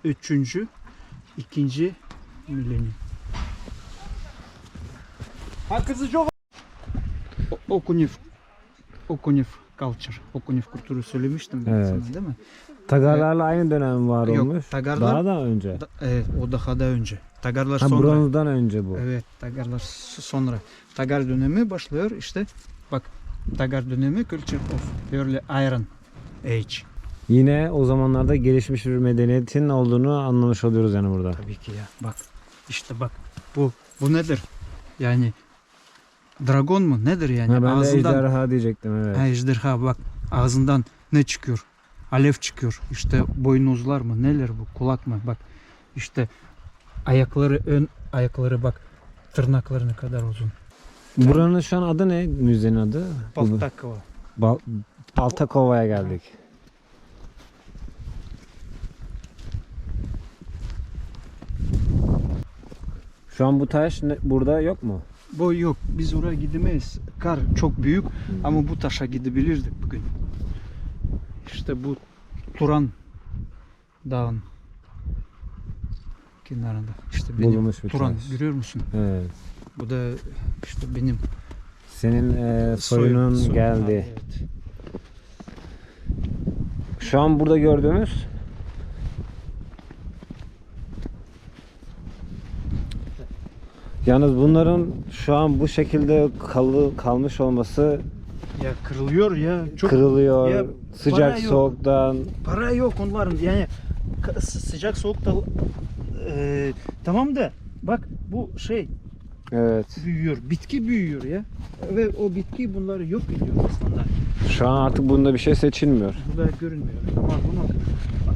üçüncü, ikinci milenyum. Hakkısı çok. Okunev culture, Okunev kültürü söylemiştim ben Evet. sana, değil mi? Tagarlarla aynı dönem var Yok, olmuş. Tagarlar- Daha da önce. Evet, o daha da önce. Tagarlar Ha, sonra. bronzdan önce bu. Evet, Tagarlar sonra. Tagar dönemi başlıyor işte. Bak, Tagar dönemi Culture of Early Iron Age. Yine o zamanlarda gelişmiş bir medeniyetin olduğunu anlamış oluyoruz yani burada. Tabii ki ya. Bak, işte bak. Bu nedir? Yani dragon mu? Nedir yani? Ha, ben de Ağzından ejderha diyecektim, evet. ha, ejderha, bak. Ağzından ne çıkıyor? Alev çıkıyor. İşte boynuzlar mı? Neler bu? Kulak mı? Bak. İşte ayakları, ön ayakları bak. Tırnakları ne kadar uzun. Buranın şu an adı ne? Müzenin adı? Baltakova. Baltakova'ya geldik. Şu an bu taş burada yok mu? Bu yok. Biz oraya gidemeyiz. Kar çok büyük ama bu taşa gidebilirdik bugün. İşte bu Turan Dağı'nın kenarında. İşte benim Bulunmuş bir Turan, taş. görüyor musun? Evet. Bu da işte benim Senin soyunun soyum. geldi. Ha, evet. Şu an burada gördüğümüz yalnız bunların şu an bu şekilde kalmış olması Ya kırılıyor ya. Çok kırılıyor. ya, Sıcak para yok. soğuktan. para yok onların. Yani sıcak soğukta tamam da bak bu şey Evet. büyüyor. Bitki büyüyor ya. Ve o bitki bunları yok ediyor aslında. Şu an artık bunda bir şey seçilmiyor. Bu da görünmüyor. Ama bunu bak.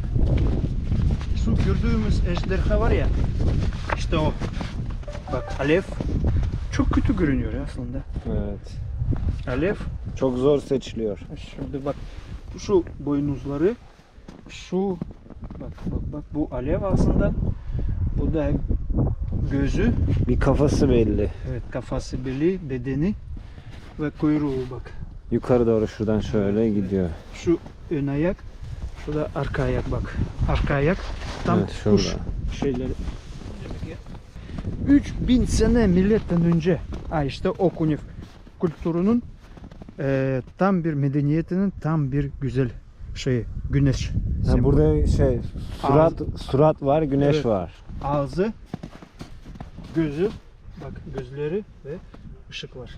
Şu gördüğümüz ejderha var ya. İşte o. Bak, alev çok kötü görünüyor aslında. Evet. Alev. Çok zor seçiliyor. Şimdi bak, şu boynuzları, şu bak bu alev aslında. Bu da gözü, Bir kafası belli. evet, kafası belli, bedeni ve kuyruğu bak. Yukarı doğru şuradan şöyle gidiyor. Şu ön ayak, şu da arka ayak bak. Arka ayak tam Evet, şurada. kuş şeyleri. 3000 sene milletten önce. İşte Okunev kültürünün tam bir medeniyetinin tam bir güzel şey, güneş. Ha, sembolü. burada şey surat var, güneş Evet. var. Ağzı, gözü, bak gözleri ve ışık var.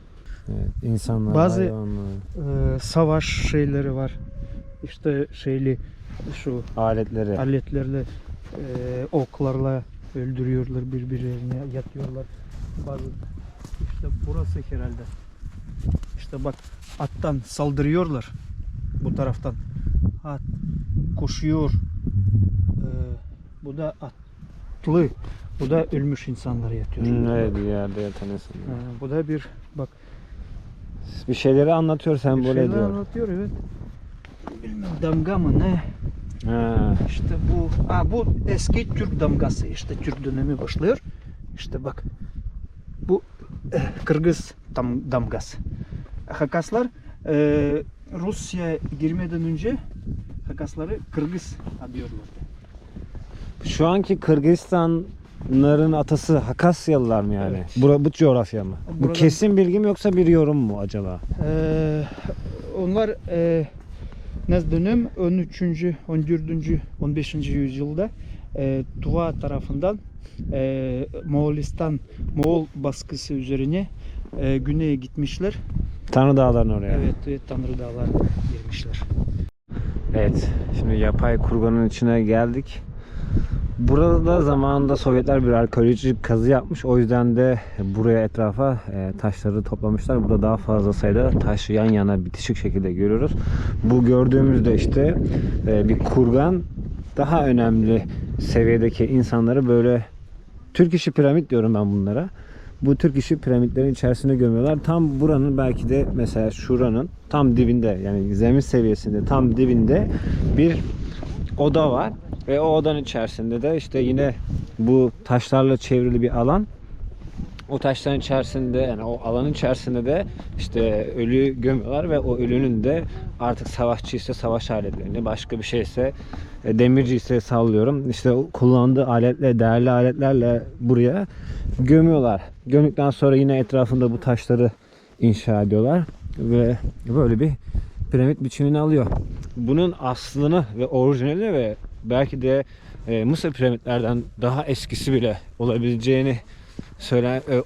Evet, insanlar, Bazı- hayvanlar, Savaş şeyleri var. İşte şeyli şu aletleri. aletlerle oklarla öldürüyorlar birbirlerine, yatıyorlar. Bazı işte burası herhalde. İşte bak, attan saldırıyorlar bu taraftan. At koşuyor. Bu da atlı. Bu da ölmüş insanlar yatıyor. Evet, bir yerde yatan insan. Bu da bir bak, Bir şeyleri anlatıyor, bir sembol şeyler ediyor. anlatıyor, evet. Bilmem, damga mı ne? Ha. İşte bu eski Türk damgası, işte Türk dönemi başlıyor. İşte bak, bu Kırgız damgası. Hakaslar Rusya'ya girmeden önce Hakasları Kırgız diyorlar. Şu anki Kırgızistanların atası Hakasyalılar mı yani? Evet. Bu coğrafya mı? Bu Buradan- kesin bilgi mi yoksa bir yorum mu acaba? Onlar ne dönem 13. 14. 15. yüzyılda Tuva tarafından Moğol baskısı üzerine güneye gitmişler. Tanrı Dağları'na oraya. Evet, Tanrı Dağları'na girmişler. Evet, şimdi yapay kurganın içine geldik. Burada da zamanında Sovyetler bir arkeolojik kazı yapmış. O yüzden de buraya etrafa taşları toplamışlar. Burada daha fazla sayıda taş yan yana bitişik şekilde görüyoruz. Bu gördüğümüzde işte bir kurgan daha önemli seviyedeki insanları böyle Türk işi piramit diyorum ben bunlara. Bu Türk işi piramitlerin içerisine gömüyorlar. Tam buranın belki de mesela şuranın tam dibinde, yani zemin seviyesinde tam dibinde bir oda var. Ve o odanın içerisinde de işte yine bu taşlarla çevrili bir alan. O taşların içerisinde, yani o alanın içerisinde de işte ölü gömüyorlar ve o ölünün de artık savaşçı ise savaş aletlerini, başka bir şeyse demirci ise sallıyorum, işte o kullandığı aletle, değerli aletlerle buraya gömüyorlar. Gömdükten sonra yine etrafında bu taşları inşa ediyorlar ve böyle bir piramit biçimini alıyor. Bunun aslını ve orijinali ve belki de Mısır piramitlerden daha eskisi bile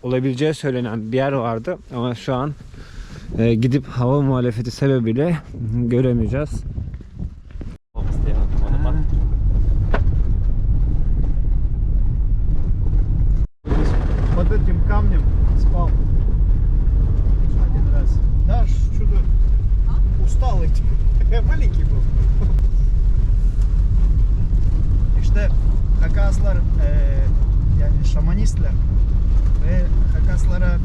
olabileceği söylenen bir yer vardı ama şu an gidip hava muhalefeti sebebiyle göremeyeceğiz. Под этим камнем спал один раз. Да, что-то усталый, маленький был. İşte Hakaslar yani şamanistler ve Hakaslara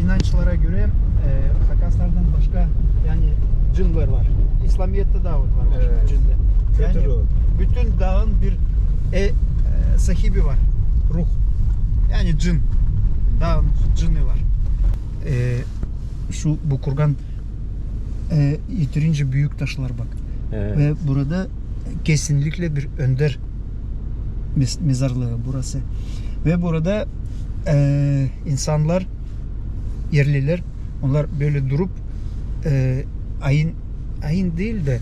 inançlara göre Hakaslardan başka yani cinler var. İslamiyet'te de var Evet. cinler. Yani Kötü ruh. bütün dağın bir sahibi var. Ruh. Yani cin. Dağın cini var. Bu kurgan yeterince büyük taşlar bak. Evet. Ve burada kesinlikle bir önder mezarlığı burası. Ve burada insanlar, yerliler, onlar böyle durup ayin değil de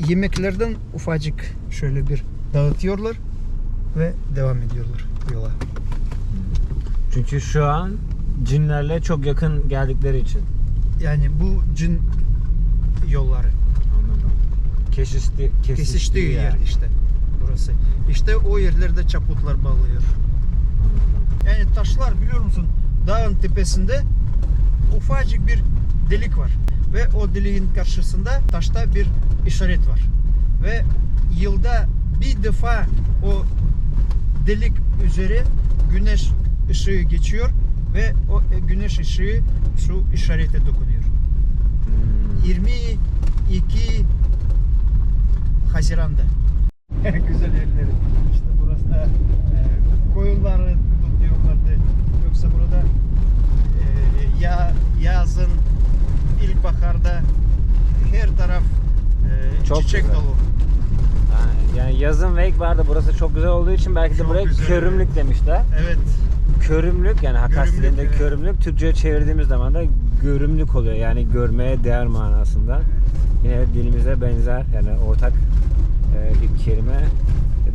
yemeklerden ufacık şöyle bir dağıtıyorlar ve devam ediyorlar yola. Çünkü şu an cinlerle çok yakın geldikleri için. Yani bu cin yolları. Anladım. Kesiştiği yer işte burası. İşte o yerlerde çaputlar bağlıyor. Yani taşlar biliyor musun? Dağın tepesinde ufacık bir delik var. Ve o deliğin karşısında taşta bir işaret var. Ve yılda bir defa o delik üzeri güneş ışığı geçiyor ve o güneş ışığı şu işarete dokunuyor. 22 Haziran'da. Güzel yerleri. İşte burası da koyunları tutuyorlardı. Yoksa burada yazın, ilkbaharda her taraf Çok çiçek güzel. dolu. Yani yazın ve ilkbaharda burası çok güzel olduğu için belki de Çok buraya güzel. körümlük demişler. Evet. Körümlük, yani Hakas Görümlük, dilinde evet. körümlük, Türkçe'ye çevirdiğimiz zaman da görümlük oluyor. Yani görmeye değer manasında. Yine dilimize benzer, yani ortak bir kelime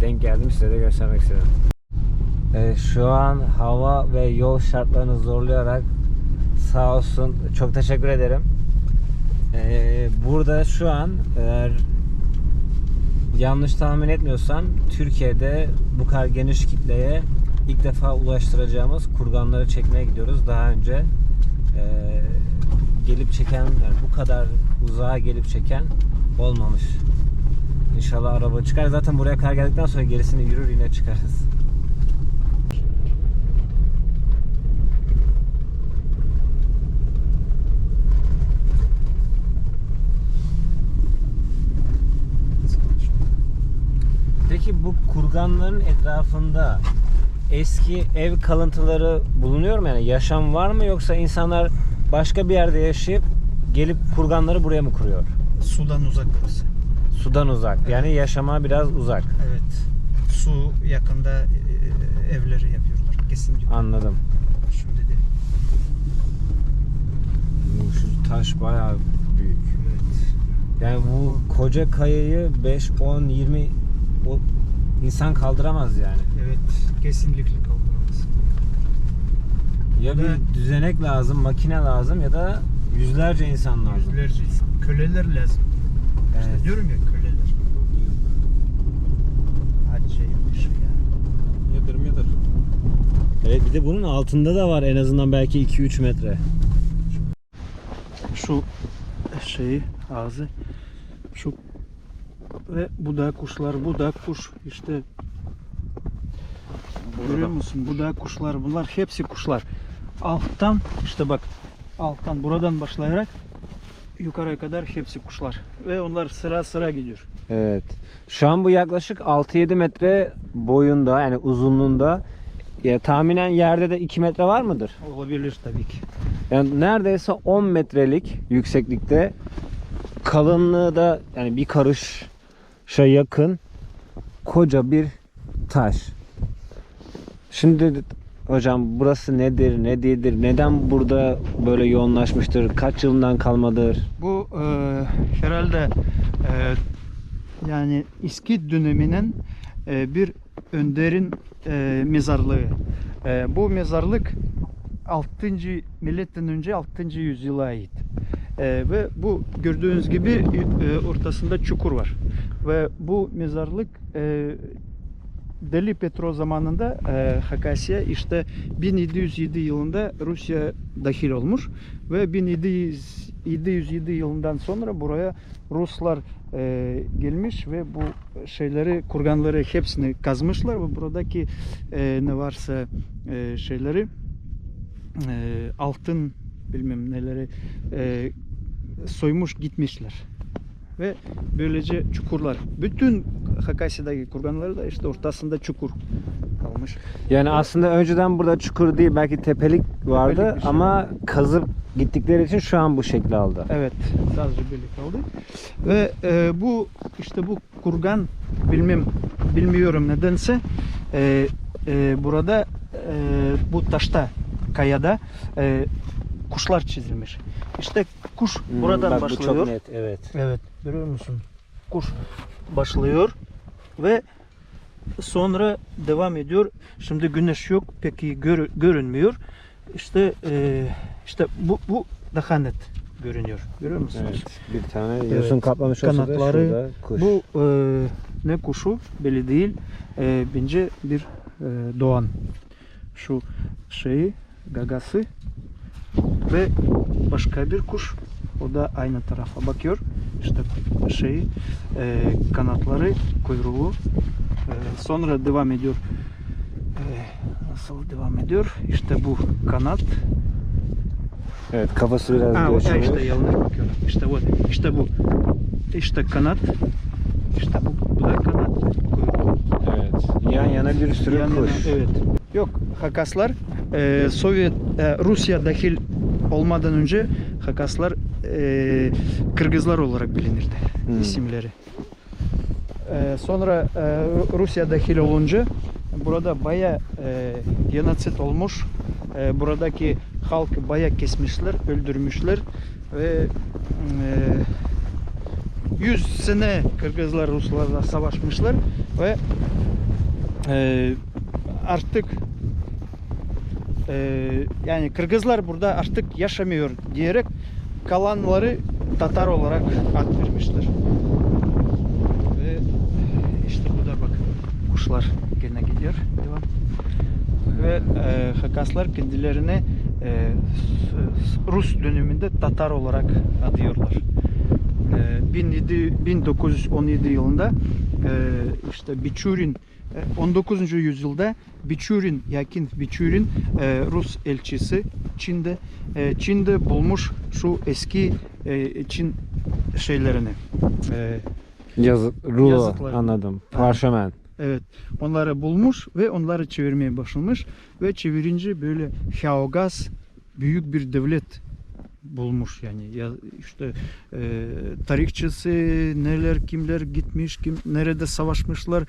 denk geldim, size de göstermek istedim. Şu an hava ve yol şartlarını zorlayarak sağ olsun, çok teşekkür ederim. Burada şu an eğer yanlış tahmin etmiyorsam Türkiye'de bu kadar geniş kitleye ilk defa ulaştıracağımız kurganları çekmeye gidiyoruz. Daha önce gelip çeken, yani bu kadar uzağa gelip çeken olmamış. İnşallah araba çıkar. Zaten buraya kadar geldikten sonra gerisini yürür yine çıkarız. Peki bu kurganların etrafında eski ev kalıntıları bulunuyor mu? Yani yaşam var mı, yoksa insanlar başka bir yerde yaşayıp gelip kurganları buraya mı kuruyor? Sudan uzak burası. Sudan uzak. Evet. Yani yaşama biraz uzak. Evet. Su yakında evleri yapıyorlar kesinlikle. Anladım. Şimdi de. Şu taş bayağı büyük. Evet. Yani bu koca kayayı 5, 10, 20 o insan kaldıramaz yani. Evet. Kesinlikle kaldıramaz. Ya Ve- bir düzenek lazım, makine lazım ya da yüzlerce insan lazım. Yüzlerce insan. Köleler lazım. Evet. İşte diyorum ya köleler. Acayip bir şey ya. Yadır. Evet, bir de bunun altında da var en azından belki 2-3 metre. Şu şeyi ağzı şu ve bu da kuşlar, bu da kuş işte görüyor musun? Bu da kuşlar, bunlar hepsi kuşlar. Alttan işte bak, alttan buradan başlayarak yukarıya kadar hepsi kuşlar ve onlar sıra sıra gidiyor. Evet. Şu an bu yaklaşık 6-7 metre boyunda, yani uzunluğunda ya tahminen yerde de 2 metre var mıdır? Olabilir tabii ki. Yani neredeyse 10 metrelik yükseklikte, kalınlığı da yani bir karışa yakın koca bir taş. Şimdi hocam burası nedir, ne değildir, neden burada böyle yoğunlaşmıştır, kaç yılından kalmadır? Bu herhalde yani eski döneminin bir önderin mezarlığı. Bu mezarlık 6. milattan önce 6. yüzyıla ait. Ve bu gördüğünüz gibi ortasında çukur var. Ve bu mezarlık Deli Petro zamanında Hakasya işte 1707 yılında Rusya dahil olmuş ve 1707 yılından sonra buraya Ruslar gelmiş ve bu şeyleri, kurganları hepsini kazmışlar ve buradaki ne varsa şeyleri altın bilmem neleri soymuş gitmişler. Ve böylece çukurlar. Bütün Hakasya'daki kurganları da işte ortasında çukur kalmış. Yani aslında önceden burada çukur değil, belki tepelik vardı, Tepelik bir şey. ama kazıp gittikleri için şu an bu şekli aldı. Evet, sadece böyle kaldı. Ve bu işte bu kurgan bilmiyorum nedense burada bu taşta, kayada kuşlar çizilmiş. İşte kuş buradan Bak, başlıyor. bu çok net, evet. Evet, görüyor musun? Kuş başlıyor ve sonra devam ediyor. Şimdi güneş yok, peki görünmüyor. İşte bu daha net görünüyor. Görüyor musunuz? Evet, bir tane Evet. yosun kaplamış olsa da Kanatları, şurada kuş. bu ne kuşu belli değil. Bence bir doğan. Şu şeyi, gagası ve başka bir kuş. O da aynı tarafa bakıyor. İşte kanatları, kuyruğu. Sonra devam ediyor. Nasıl devam ediyor? İşte bu kanat. Evet, kafası biraz O göçmüş. işte yanlış bakıyorum. İşte bu. İşte kanat. İşte bu da kanat. Kuyruğu. Evet. Yan yana bir sürü Yan yana, kuş. evet. Yok, Hakaslar Rusya dahil olmadan önce Hakaslar Kırgızlar olarak bilinirdi isimleri. Sonra Rusya dahil olunca burada bayağı genosit olmuş. Buradaki halkı bayağı kesmişler, öldürmüşler ve 100 sene Kırgızlar Ruslarla savaşmışlar ve artık yani Kırgızlar burada artık yaşamıyor diyerek kalanları Tatar olarak ad vermişler. Ve işte bu da bak kuşlar gene gidiyor. Devam. Ve Hakaslar kendilerine Rus döneminde Tatar olarak adıyorlar. 1917 yılında işte Biçurin 19. yüzyılda Biçurin, Yakin Biçurin Rus elçisi Çin'de bulmuş şu eski Çin şeylerini. Rulo, Yazıtları. anladım. Parşömen. Evet, onları bulmuş ve onları çevirmeye başlamış ve çevirince böyle Haogas büyük bir devlet bulmuş yani ya işte tarihçisi neler kimler gitmiş nerede savaşmışlar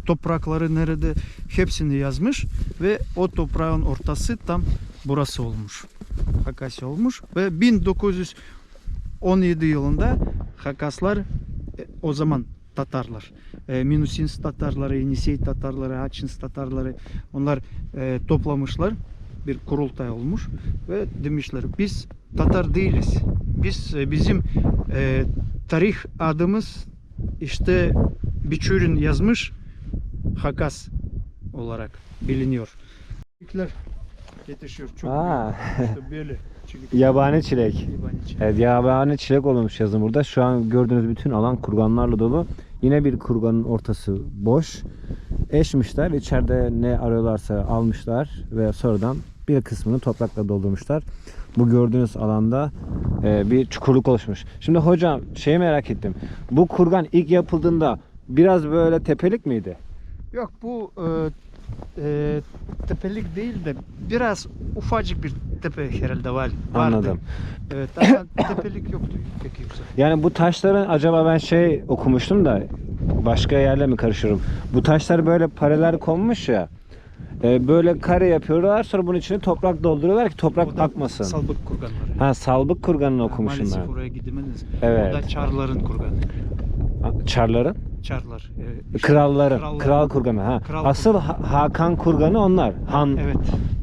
toprakları nerede hepsini yazmış ve o toprağın ortası tam burası olmuş. Hakasya olmuş ve 1917 yılında Hakaslar o zaman Tatarlar, Minusins Tatarları, Yenisey Tatarları, Haçins Tatarları onlar toplamışlar. Bir kurultay olmuş ve demişler biz Tatar değiliz. Bizim tarih adımız işte Biçurin yazmış Hakas olarak biliniyor. Çilekler yetişiyor çok büyük. İşte böyle çilek. Yabani çilek. Yabani çilek. Evet, yabani çilek olmuş yazın burada. Şu an gördüğünüz bütün alan kurganlarla dolu. Yine bir kurganın ortası boş. Eşmişler. İçeride ne arıyorlarsa almışlar ve sonradan bir kısmını toprakla doldurmuşlar. Bu gördüğünüz alanda bir çukurluk oluşmuş. Şimdi hocam şeyi merak ettim. Bu kurgan ilk yapıldığında biraz böyle tepelik miydi? Yok bu tepelik değil de biraz ufacık bir tepe herhalde vardı. Anladım. Evet ama tepelik yoktu pek yüksek. Yani bu taşların acaba ben şey okumuştum da başka yerle mi karışıyorum? Bu taşlar böyle paralel konmuş ya. Böyle kare yapıyorlar, sonra bunun içine toprak dolduruyorlar ki toprak O da akmasın. Salbık kurganları. Ha, salbık kurganını okumuşum ben. Maalesef oraya gidemediniz. Evet. O da Çarların kurganı. Çarların? Çarlar. Kralların. Kral kurganı. Ha. Kral Asıl Hakan kurganı onlar. Han. Evet.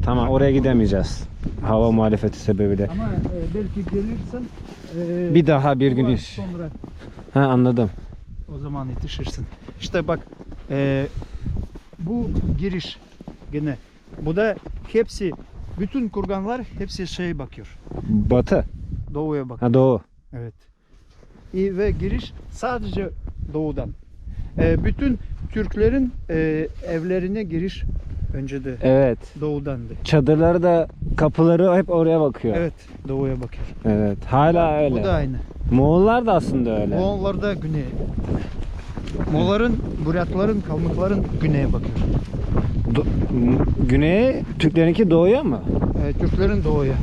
Tamam, oraya gidemeyeceğiz. Hava muhalefeti sebebiyle. Ama belki gelirsen Bir daha bir gün var iş. sonra Ha, anladım. o zaman yetişirsin. İşte bak bu giriş gene. Bu da hepsi bütün kurganlar hepsi şeye bakıyor. Batı. Doğuya bakıyor. Ha, doğu. Evet. Ve giriş sadece doğudan. Bütün Türklerin evlerine giriş önce de Evet. doğudandı. Çadırları da, kapıları hep oraya bakıyor. Evet, doğuya bakıyor. Evet. Hala öyle. Bu da aynı. Moğollar da aslında öyle. Moğollar da güneye. Moğolların, Buryatların, Kalmıkların güneye bakıyor. Güneye, Türklerinki doğuya mı? Türklerin doğuya.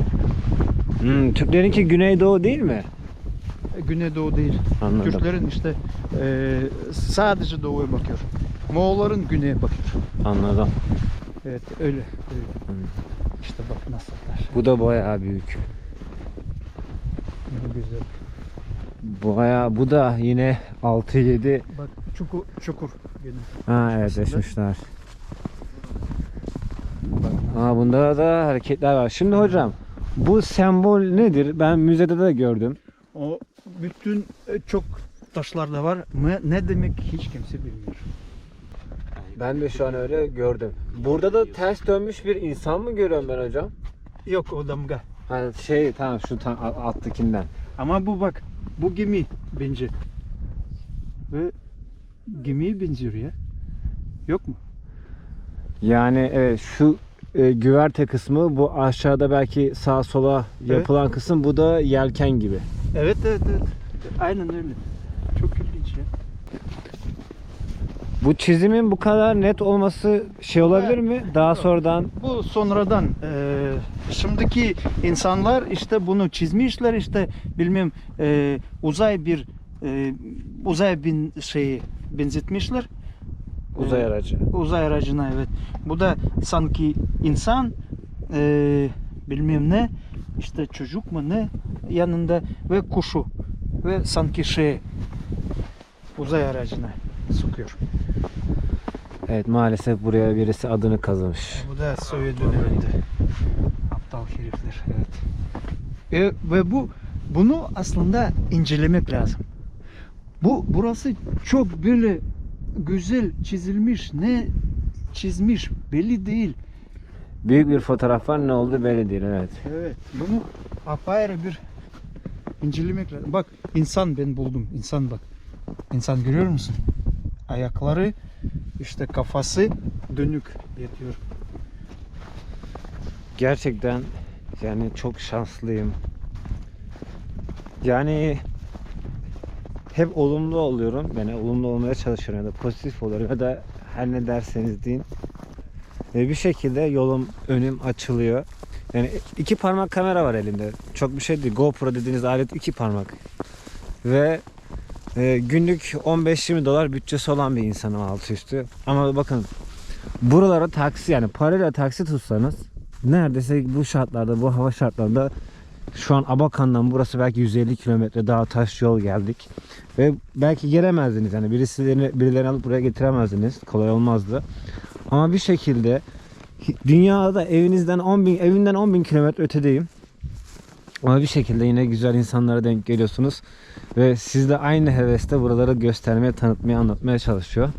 Türklerinki güneydoğu değil mi? Güneydoğu değil. Anladım. Türklerin işte sadece doğuya bakıyor. Moğolların güneye bakıyor. Anladım. Evet, öyle. İşte bak nasıllar. Bu da bayağı büyük. Ne güzel. Bu da yine 6-7. Bak çukur gene. Ha, evet, Aslında. eşmişler. Bunda da hareketler var. Şimdi hocam, bu sembol nedir? Ben müzede de gördüm. O bütün çok taşlar da var. Ne demek hiç kimse bilmiyor. Ben de şu an öyle gördüm. Burada da ters dönmüş bir insan mı görüyorum ben hocam? Yok o damga. Hani tamam, şu alttakinden. Ama bu bak bu gemi bence. Ve gemiye benziyor ya. Yok mu? Yani evet, şu güverte kısmı, bu aşağıda belki sağa sola yapılan kısım, bu da yelken gibi. Evet. Aynen öyle. Çok ilginç ya. Bu çizimin bu kadar net olması şey olabilir mi? Daha sonradan Bu sonradan şimdiki insanlar işte bunu çizmişler, işte bilmem uzay bin şeyi benzetmişler. uzay aracı. Uzay aracına, evet. Bu da sanki insan bilmem ne, işte çocuk mu ne yanında ve kuşu ve sanki uzay aracına sokuyor. Evet, maalesef buraya birisi adını kazımış. Bu da Sovyet döneminde. Aptal herifler, evet. Ve bunu aslında incelemek lazım. Burası çok böyle güzel çizilmiş, ne çizmiş belli değil. Büyük bir fotoğraf var, ne oldu belli değil, evet. Evet, bunu apayrı bir incelemek lazım. Bak insan, ben buldum. İnsan bak. İnsan görüyor musun? Ayakları, işte kafası dönük yatıyor. Gerçekten yani çok şanslıyım. Yani hep olumlu oluyorum. Ben olumlu olmaya çalışıyorum ya da pozitif oluyorum ya da her ne derseniz deyin. Ve bir şekilde yolum, önüm açılıyor. Yani 2 parmak kamera var elimde. Çok bir şey değil. GoPro dediğiniz alet 2 parmak. Ve günlük 15-20 dolar bütçesi olan bir insanım altı üstü. Ama bakın, buralara taksi, yani parayla taksi tutsanız neredeyse bu şartlarda, bu hava şartlarında, şu an Abakan'dan burası belki 150 kilometre daha taş yol geldik. Ve belki gelemezdiniz, yani birilerini alıp buraya getiremezdiniz. Kolay olmazdı. Ama bir şekilde dünyada evinden 10 bin kilometre ötedeyim. Ama bir şekilde yine güzel insanlara denk geliyorsunuz. Ve siz de aynı hevesle buraları göstermeye, tanıtmaya, anlatmaya çalışıyor.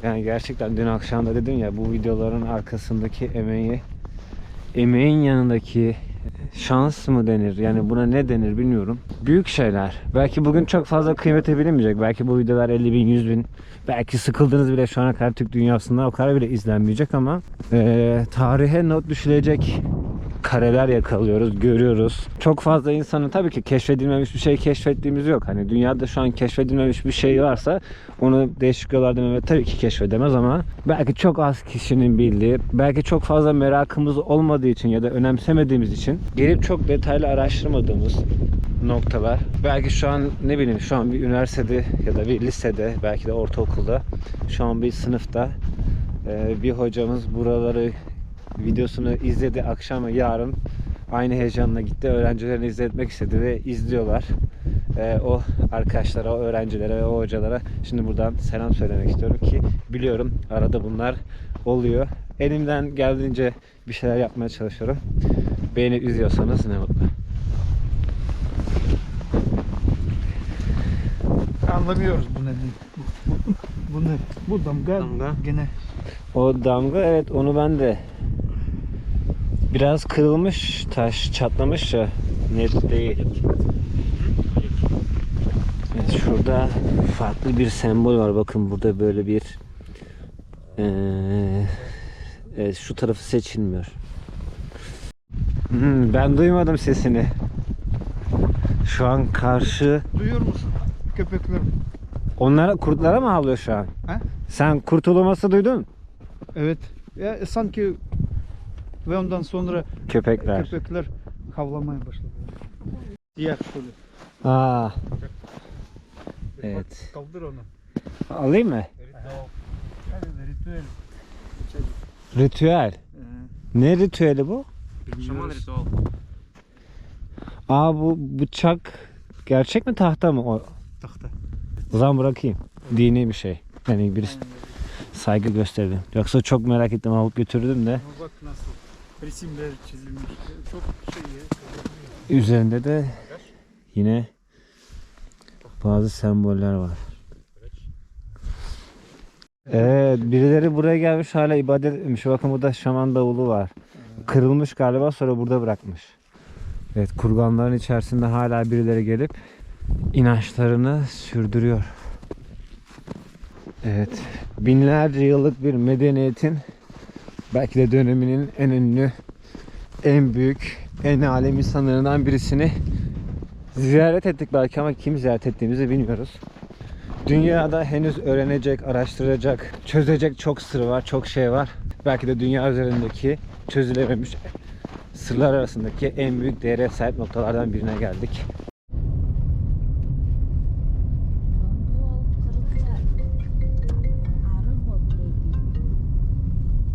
Yani gerçekten dün akşam da dedim ya, bu videoların arkasındaki emeğin yanındaki şans mı denir? Yani buna ne denir bilmiyorum. Büyük şeyler. Belki bugün çok fazla kıymete bilinmeyecek. Belki bu videolar 50 bin, 100 bin. Belki sıkıldınız bile, şu ana kadar Türk dünyasında o kadar bile izlenmeyecek ama tarihe not düşülecek kareler yakalıyoruz, görüyoruz. Çok fazla insanın tabii ki keşfedilmemiş bir şey keşfettiğimiz yok. Hani dünyada şu an keşfedilmemiş bir şey varsa onu değişik yollardan Mehmet tabii ki keşfedemez ama belki çok az kişinin bildiği, belki çok fazla merakımız olmadığı için ya da önemsemediğimiz için gelip çok detaylı araştırmadığımız noktalar. Belki şu an ne bileyim şu an bir üniversitede ya da bir lisede belki de ortaokulda şu an bir sınıfta bir hocamız buraları videosunu izledi akşam ve yarın aynı heyecanla gitti. Öğrencilerini izletmek istedi ve izliyorlar. O arkadaşlara, o öğrencilere ve o hocalara şimdi buradan selam söylemek istiyorum ki biliyorum arada bunlar oluyor. Elimden geldiğince bir şeyler yapmaya çalışıyorum. Beni üzüyorsanız ne mutlu. Anlamıyoruz bu ne. Bu ne? Bu damga, gene. O damga evet onu ben de biraz kırılmış taş çatlamış ya net değil. Evet, şurada farklı bir sembol var bakın burada böyle bir evet, şu tarafı seçilmiyor. Ben duymadım sesini. Şu an karşı Duyuyor musun? Köpekler. onlara kurtlara mı havlıyor şu an? Ha? Sen kurt uluması duydun? Evet. Ya sanki ve ondan sonra Köpekler. köpekler havlamaya başladı. Diğer şöyle. Aa. Evet. Kaldır onu. Alayım mı? Ritüel. Ritüel. Ne ritüeli bu? Şaman ritüel. Aa bu bıçak gerçek mi tahta mı o? Tahta. O zaman bırakayım. Dini bir şey. Yani bir saygı gösterdim. Yoksa çok merak ettim alıp götürdüm de. Bak nasıl resimler çizilmiş. Çok şey ya. Üzerinde de yine bazı semboller var. Evet birileri buraya gelmiş hala ibadet etmiş. Bakın burada şaman davulu var. Kırılmış galiba sonra burada bırakmış. Evet kurganların içerisinde hala birileri gelip inançlarını sürdürüyor. Evet binlerce yıllık bir medeniyetin belki de döneminin en ünlü, en büyük, en alem insanlarından birisini ziyaret ettik belki ama kim ziyaret ettiğimizi bilmiyoruz. Dünyada henüz öğrenecek, araştıracak, çözecek çok sır var, çok şey var. Belki de dünya üzerindeki çözülememiş sırlar arasındaki en büyük değere sahip noktalardan birine geldik.